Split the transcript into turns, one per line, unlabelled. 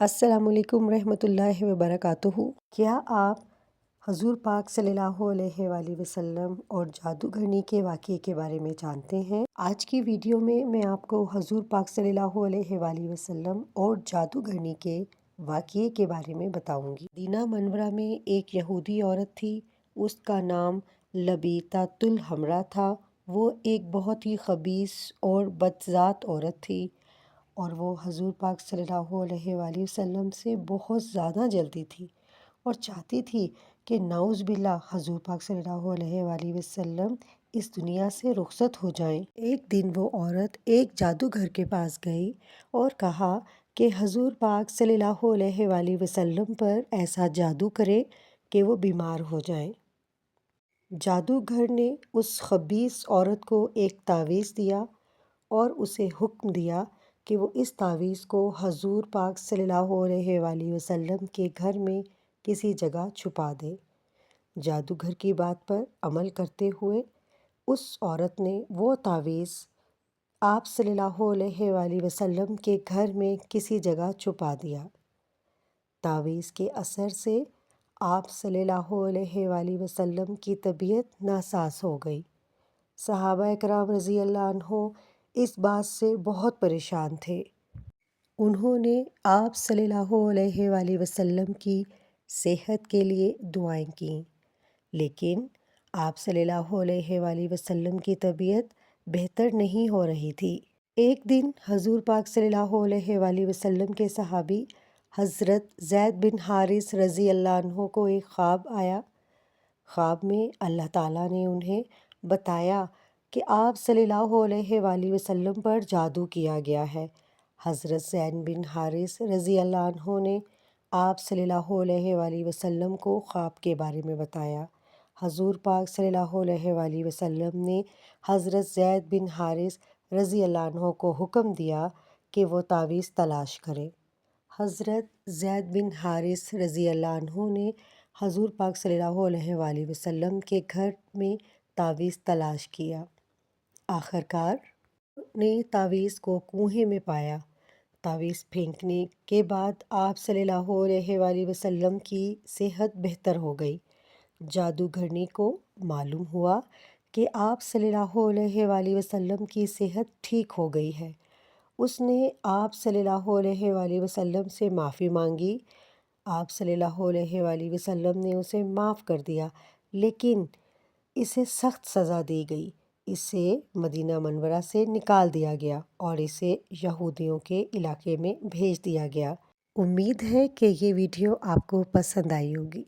السلام علیکم ورحمۃ اللہ وبرکاتہ۔ کیا آپ حضور پاک صلی اللہ علیہ وآلہ وسلم اور جادوگرنی کے واقعے کے بارے میں جانتے ہیں؟ آج کی ویڈیو میں آپ کو حضور پاک صلی اللہ علیہ وآلہ وسلم اور جادوگرنی کے واقعے کے بارے میں بتاؤں گی۔ مدینہ منورہ میں ایک یہودی عورت تھی، اس کا نام لبیطۃ الحمراء تھا۔ وہ ایک بہت ہی خبیث اور بدذات عورت تھی، اور وہ حضور پاک صلی اللہ علیہ وآلہ وسلم سے بہت زیادہ جلتی تھی اور چاہتی تھی کہ نعوذ باللہ حضور پاک صلی اللہ علیہ وآلہ وسلم اس دنیا سے رخصت ہو جائیں۔ ایک دن وہ عورت ایک جادوگر کے پاس گئی اور کہا کہ حضور پاک صلی اللہ علیہ وآلہ وسلم پر ایسا جادو کرے کہ وہ بیمار ہو جائیں۔ جادوگر نے اس خبیث عورت کو ایک تعویذ دیا اور اسے حکم دیا کہ وہ اس تعویذ کو حضور پاک صلی اللہ علیہ وآلہ وسلم کے گھر میں کسی جگہ چھپا دے۔ جادوگر کی بات پر عمل کرتے ہوئے اس عورت نے وہ تعویذ آپ صلی اللہ علیہ وآلہ وسلم کے گھر میں کسی جگہ چھپا دیا۔ تعویذ کے اثر سے آپ صلی اللہ علیہ وآلہ وسلم کی طبیعت ناساز ہو گئی۔ صحابہ اکرام رضی اللہ عنہ اس بات سے بہت پریشان تھے۔ انہوں نے آپ صلی اللہ علیہ وآلہ وسلم کی صحت کے لیے دعائیں کیں، لیکن آپ صلی اللہ علیہ وآلہ وسلم کی طبیعت بہتر نہیں ہو رہی تھی۔ ایک دن حضور پاک صلی اللہ علیہ وآلہ وسلم کے صحابی حضرت زید بن حارث رضی اللہ عنہ کو ایک خواب آیا۔ خواب میں اللہ تعالیٰ نے انہیں بتایا کہ آپ صلی اللہ علیہ وآلہ وسلم پر جادو کیا گیا ہے۔ حضرت زید بن حارث رضی اللہ عنہ نے آپ صلی اللہ علیہ وآلہ وسلم کو خواب کے بارے میں بتایا۔ حضور پاک صلی اللہ علیہ وآلہ وسلم نے حضرت زید بن حارث رضی اللہ عنہ کو حکم دیا کہ وہ تعویذ تلاش کرے۔ حضرت زید بن حارث رضی اللہ عنہ نے حضور پاک صلی اللہ علیہ وآلہ وسلم کے گھر میں تعویذ تلاش کیا۔ آخرکار نے تعویذ کو کنویں میں پایا۔ تعویذ پھینکنے کے بعد آپ صلی اللہ علیہ وآلہ وسلم کی صحت بہتر ہو گئی۔ جادوگرنی کو معلوم ہوا کہ آپ صلی اللہ علیہ وآلہ وسلم کی صحت ٹھیک ہو گئی ہے۔ اس نے آپ صلی اللہ علیہ وآلہ وسلم سے معافی مانگی۔ آپ صلی اللہ علیہ وآلہ وسلم نے اسے معاف کر دیا، لیکن اسے سخت سزا دی گئی۔ اسے مدینہ منورہ سے نکال دیا گیا اور اسے یہودیوں کے علاقے میں بھیج دیا گیا۔ امید ہے کہ یہ ویڈیو آپ کو پسند آئی ہوگی۔